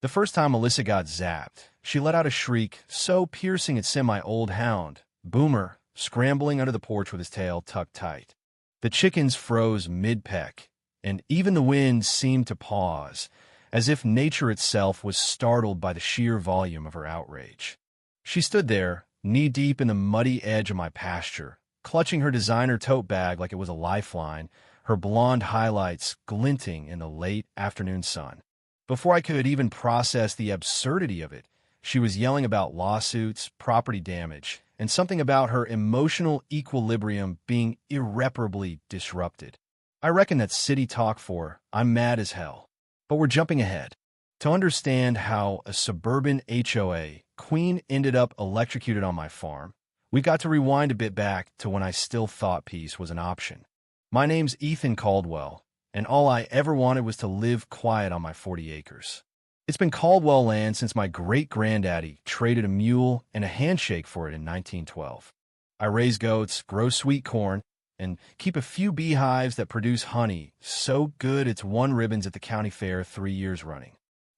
The first time Melissa got zapped, she let out a shriek so piercing it sent my old hound, Boomer, scrambling under the porch with his tail tucked tight. The chickens froze mid-peck, and even the wind seemed to pause, as if nature itself was startled by the sheer volume of her outrage. She stood there, knee-deep in the muddy edge of my pasture, clutching her designer tote bag like it was a lifeline, her blonde highlights glinting in the late afternoon sun. Before I could even process the absurdity of it, she was yelling about lawsuits, property damage, and something about her emotional equilibrium being irreparably disrupted. I reckon that's city talk for "I'm mad as hell." But we're jumping ahead. To understand how a suburban HOA queen ended up electrocuted on my farm, we got to rewind a bit back to when I still thought peace was an option. My name's Ethan Caldwell, and all I ever wanted was to live quiet on my 40 acres. It's been Caldwell land since my great-granddaddy traded a mule and a handshake for it in 1912. I raise goats, grow sweet corn, and keep a few beehives that produce honey so good it's won ribbons at the county fair 3 years running.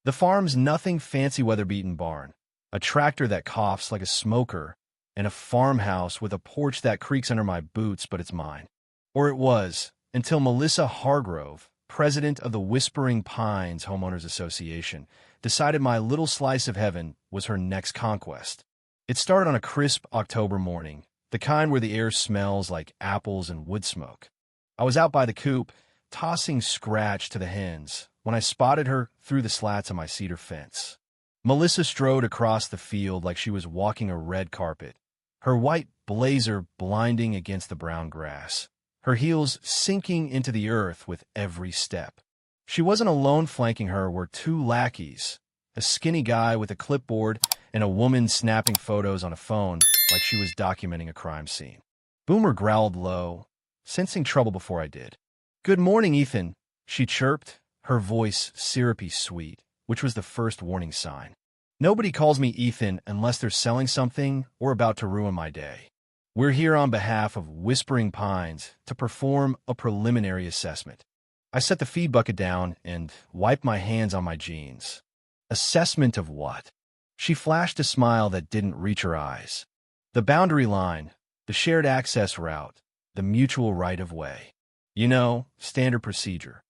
The farm's nothing fancy weather-beaten barn, a tractor that coughs like a smoker, and a farmhouse with a porch that creaks under my boots, but it's mine. Or it was, until Melissa Hargrove, president of the Whispering Pines Homeowners Association, decided my little slice of heaven was her next conquest. It started on a crisp October morning, the kind where the air smells like apples and wood smoke. I was out by the coop, tossing scratch to the hens, when I spotted her through the slats of my cedar fence. Melissa strode across the field like she was walking a red carpet, her white blazer blinding against the brown grass, her heels sinking into the earth with every step. She wasn't alone. Flanking her were two lackeys, a skinny guy with a clipboard and a woman snapping photos on a phone like she was documenting a crime scene. Boomer growled low, sensing trouble before I did. "Good morning, Ethan," she chirped, her voice syrupy sweet, which was the first warning sign. Nobody calls me Ethan unless they're selling something or about to ruin my day. We're here on behalf of Whispering Pines to perform a preliminary assessment. I set the feed bucket down and wiped my hands on my jeans. Assessment of what? She flashed a smile that didn't reach her eyes. The boundary line, the shared access route, the mutual right of way. You know, standard procedure.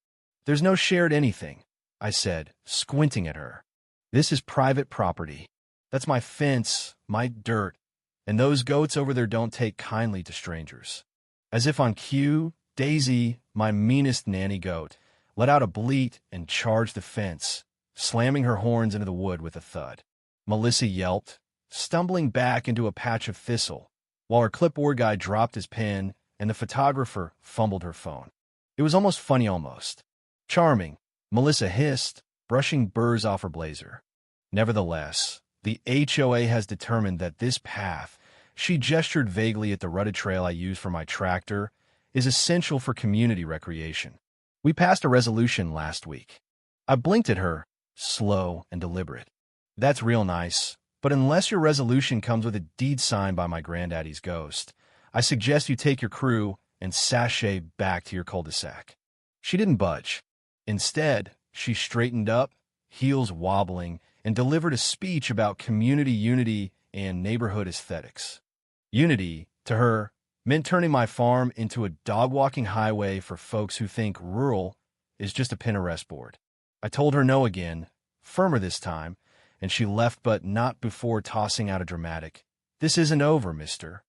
There's no shared anything, I said, squinting at her. This is private property. That's my fence, my dirt, and those goats over there don't take kindly to strangers. As if on cue, Daisy, my meanest nanny goat, let out a bleat and charged the fence, slamming her horns into the wood with a thud. Melissa yelped, stumbling back into a patch of thistle, while her clipboard guy dropped his pen and the photographer fumbled her phone. It was almost funny almost. Charming, Melissa hissed, brushing burrs off her blazer. Nevertheless, the HOA has determined that this path, she gestured vaguely at the rutted trail I use for my tractor, is essential for community recreation. We passed a resolution last week. I blinked at her, slow and deliberate. That's real nice, but unless your resolution comes with a deed signed by my granddaddy's ghost, I suggest you take your crew and sashay back to your cul-de-sac. She didn't budge. Instead, she straightened up, heels wobbling, and delivered a speech about community unity and neighborhood aesthetics. Unity, to her, meant turning my farm into a dog-walking highway for folks who think rural is just a Pinterest board. I told her no again, firmer this time, and she left, but not before tossing out a dramatic, "This isn't over, Mr.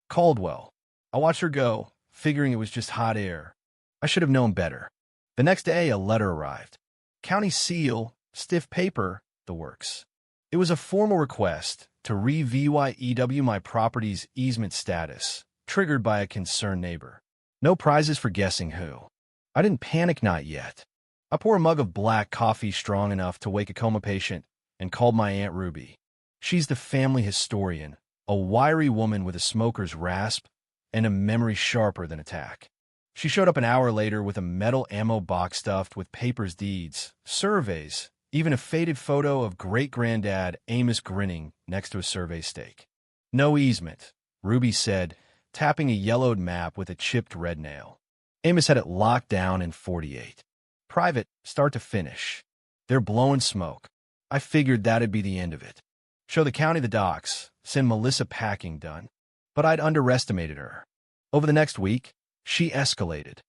Caldwell." I watched her go, figuring it was just hot air. I should have known better. The next day, a letter arrived. County seal, stiff paper, the works. It was a formal request to re-VYEW my property's easement status, triggered by a concerned neighbor. No prizes for guessing who. I didn't panic, not yet. I pour a mug of black coffee strong enough to wake a coma patient and called my Aunt Ruby. She's the family historian, a wiry woman with a smoker's rasp and a memory sharper than a tack. She showed up an hour later with a metal ammo box stuffed with papers, deeds, surveys, even a faded photo of great-granddad Amos grinning next to a survey stake. "No easement," Ruby said, tapping a yellowed map with a chipped red nail. Amos had it locked down in 48. Private, start to finish. They're blowing smoke. I figured that'd be the end of it. Show the county the docs, send Melissa packing done. But I'd underestimated her. Over the next week, she escalated.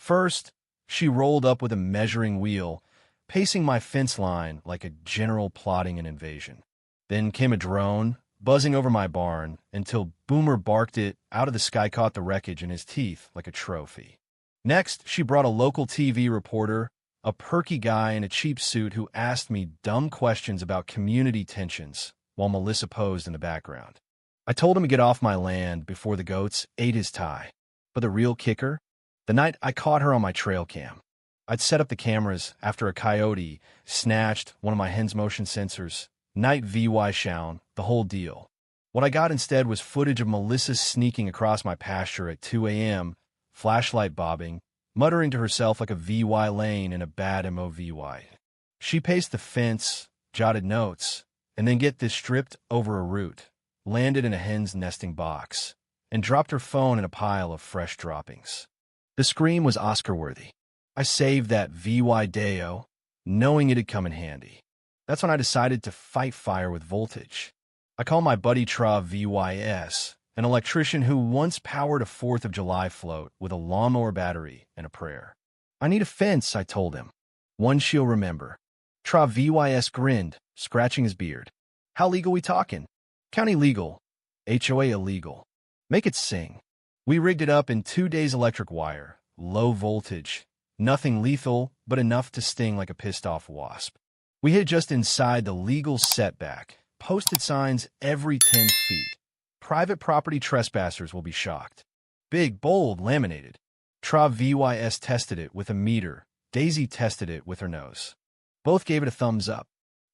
First, she rolled up with a measuring wheel, pacing my fence line like a general plotting an invasion. Then came a drone, buzzing over my barn, until Boomer barked it out of the sky, caught the wreckage in his teeth like a trophy. Next, she brought a local TV reporter, a perky guy in a cheap suit who asked me dumb questions about community tensions, while Melissa posed in the background. I told him to get off my land before the goats ate his tie. But the real kicker? The night I caught her on my trail cam. I'd set up the cameras after a coyote snatched one of my hen's motion sensors. Night VY shown, the whole deal. What I got instead was footage of Melissa sneaking across my pasture at 2 a.m., flashlight bobbing, muttering to herself like a VY lane in a bad MOVY. She paced the fence, jotted notes, and then get this, tripped over a root, landed in a hen's nesting box, and dropped her phone in a pile of fresh droppings. The scream was Oscar-worthy. I saved that VY Deo, knowing it'd come in handy. That's when I decided to fight fire with voltage. I called my buddy Trav VYS, an electrician who once powered a 4th of July float with a lawnmower battery and a prayer. I need a fence, I told him. One she'll remember. Trav VYS grinned, scratching his beard. How legal we talking? County legal. HOA illegal. Make it sing. We rigged it up in 2 days electric wire, low voltage, nothing lethal, but enough to sting like a pissed-off wasp. We hid just inside the legal setback, posted signs every 10 feet. Private property trespassers will be shocked. Big, bold, laminated. Trav VYS tested it with a meter. Daisy tested it with her nose. Both gave it a thumbs up.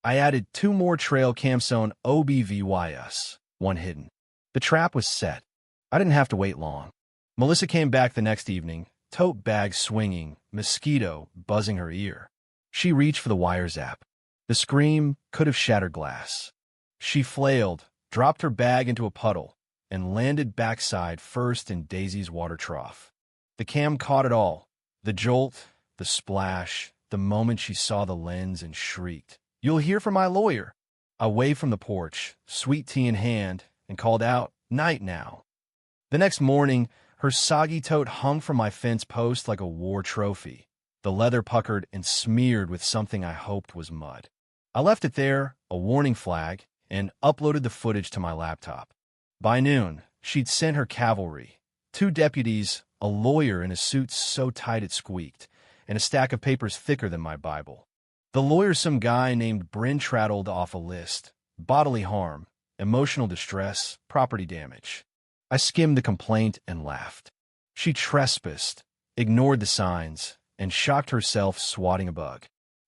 I added 2 more trail cam zone OBVYS, one hidden. The trap was set. I didn't have to wait long. Melissa came back the next evening, tote bag swinging, mosquito buzzing her ear. She reached for the wire zap. The scream could have shattered glass. She flailed, dropped her bag into a puddle, and landed backside first in Daisy's water trough. The cam caught it all. The jolt, the splash, the moment she saw the lens and shrieked, "You'll hear from my lawyer." I waved from the porch, sweet tea in hand, and called out, "Night now." The next morning, her soggy tote hung from my fence post like a war trophy, the leather puckered and smeared with something I hoped was mud. I left it there, a warning flag, and uploaded the footage to my laptop. By noon, she'd sent her cavalry, 2 deputies, a lawyer in a suit so tight it squeaked, and a stack of papers thicker than my Bible. The lawyer's some guy named Bryn Traddled off a list: bodily harm, emotional distress, property damage. I skimmed the complaint and laughed. She trespassed, ignored the signs, and shocked herself swatting a bug.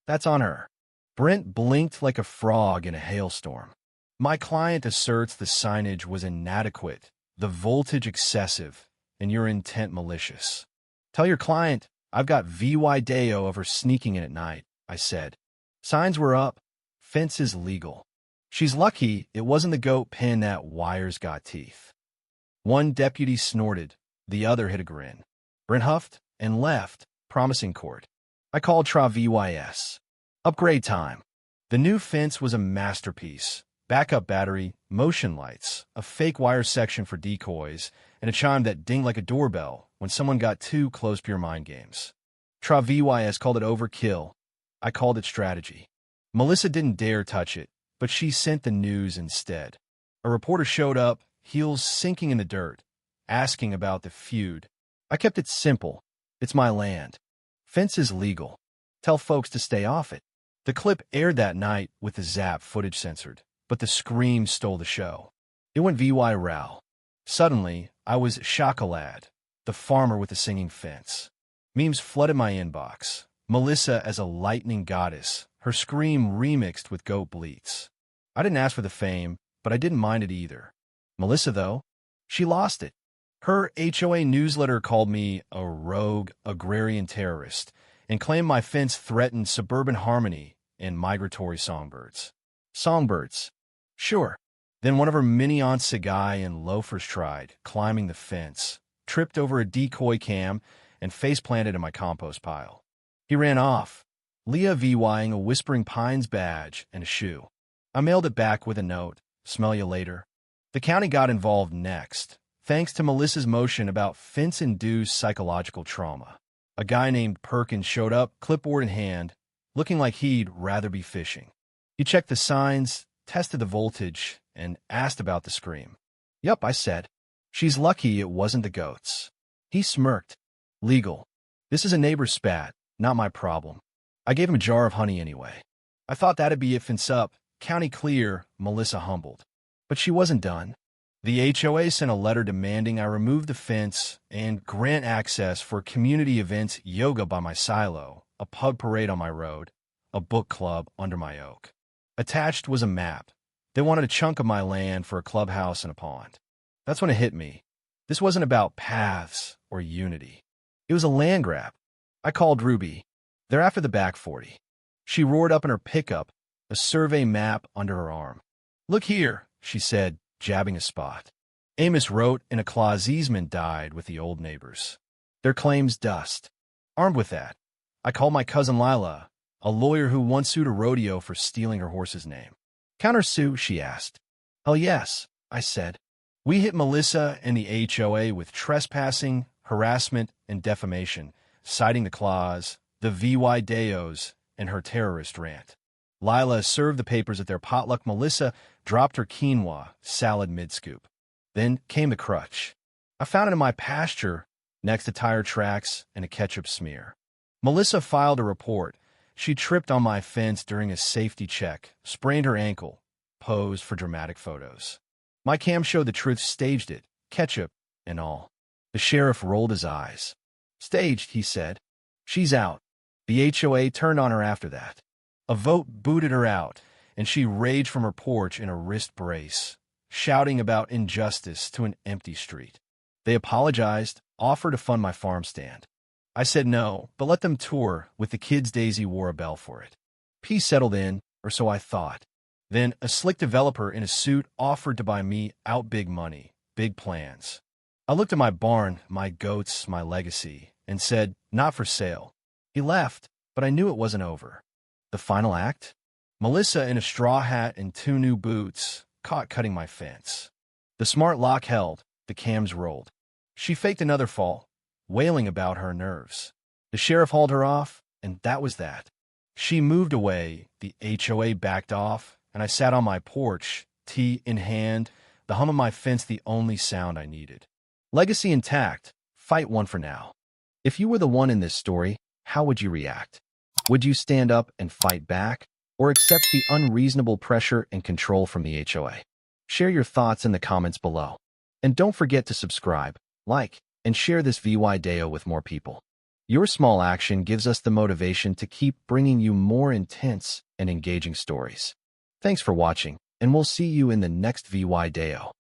That's on her. Brent blinked like a frog in a hailstorm. My client asserts the signage was inadequate, the voltage excessive, and your intent malicious. Tell your client I've got VY Deo of her sneaking in at night, I said. Signs were up. Fence is legal. She's lucky it wasn't the goat pen that wires got teeth. One deputy snorted. The other hid a grin. Brent huffed and left, promising court. I called Trav VYS. Upgrade time. The new fence was a masterpiece. Backup battery, motion lights, a fake wire section for decoys, and a chime that dinged like a doorbell when someone got too close to your mind games. Trav VYS called it overkill. I called it strategy. Melissa didn't dare touch it, but she sent the news instead. A reporter showed up, heels sinking in the dirt, asking about the feud. I kept it simple. It's my land. Fence is legal. Tell folks to stay off it. The clip aired that night with the zap footage censored, but the scream stole the show. It went VY row. Suddenly, I was Chocolad, the farmer with the singing fence. Memes flooded my inbox. Melissa as a lightning goddess, her scream remixed with goat bleats. I didn't ask for the fame, but I didn't mind it either. Melissa, though, she lost it. Her HOA newsletter called me a rogue agrarian terrorist and claimed my fence threatened suburban harmony and migratory songbirds. Songbirds. Sure. Then one of her mini-aunts Sagai and loafers tried climbing the fence, tripped over a decoy cam, and face-planted in my compost pile. He ran off. Leah VYing a Whispering Pines badge and a shoe. I mailed it back with a note, "Smell you later." The county got involved next, thanks to Melissa's motion about fence-induced psychological trauma. A guy named Perkins showed up, clipboard in hand, looking like he'd rather be fishing. He checked the signs, tested the voltage, and asked about the scream. "Yup," I said. "She's lucky it wasn't the goats." He smirked. "Legal. This is a neighbor's spat, not my problem." I gave him a jar of honey anyway. I thought that'd be it. Fence up, county clear, Melissa humbled. But she wasn't done. The HOA sent a letter demanding I remove the fence and grant access for community events, yoga by my silo, a pug parade on my road, a book club under my oak. Attached was a map. They wanted a chunk of my land for a clubhouse and a pond. That's when it hit me. This wasn't about paths or unity. It was a land grab. I called Ruby. They're after the back 40. She roared up in her pickup, a survey map under her arm. "Look here," she said, jabbing a spot. Amos wrote in a clause easement died with the old neighbors. Their claims dust. Armed with that, I called my cousin Lila, a lawyer who once sued a rodeo for stealing her horse's name. "Countersue?" she asked. "Hell yes," I said. We hit Melissa and the HOA with trespassing, harassment, and defamation, citing the clause, the VY Deos, and her terrorist rant. Lila served the papers at their potluck. Melissa dropped her quinoa salad mid-scoop. Then came the crutch. I found it in my pasture, next to tire tracks and a ketchup smear. Melissa filed a report. She tripped on my fence during a safety check, sprained her ankle, posed for dramatic photos. My cam showed the truth, staged it, ketchup and all. The sheriff rolled his eyes. "Staged," he said. "She's out." The HOA turned on her after that. A vote booted her out, and she raged from her porch in a wrist brace, shouting about injustice to an empty street. They apologized, offered to fund my farm stand. I said no, but let them tour with the kids. Daisy wore a bell for it. Peace settled in, or so I thought. Then a slick developer in a suit offered to buy me out. Big money, big plans. I looked at my barn, my goats, my legacy, and said, "Not for sale." He left, but I knew it wasn't over. The final act? Melissa in a straw hat and 2 new boots, caught cutting my fence. The smart lock held, the cams rolled. She faked another fall, wailing about her nerves. The sheriff hauled her off, and that was that. She moved away, the HOA backed off, and I sat on my porch, tea in hand, the hum of my fence the only sound I needed. Legacy intact, fight won for now. If you were the one in this story, how would you react? Would you stand up and fight back, or accept the unreasonable pressure and control from the HOA? Share your thoughts in the comments below. And don't forget to subscribe, like, and share this VY Deo with more people. Your small action gives us the motivation to keep bringing you more intense and engaging stories. Thanks for watching, and we'll see you in the next VY Deo.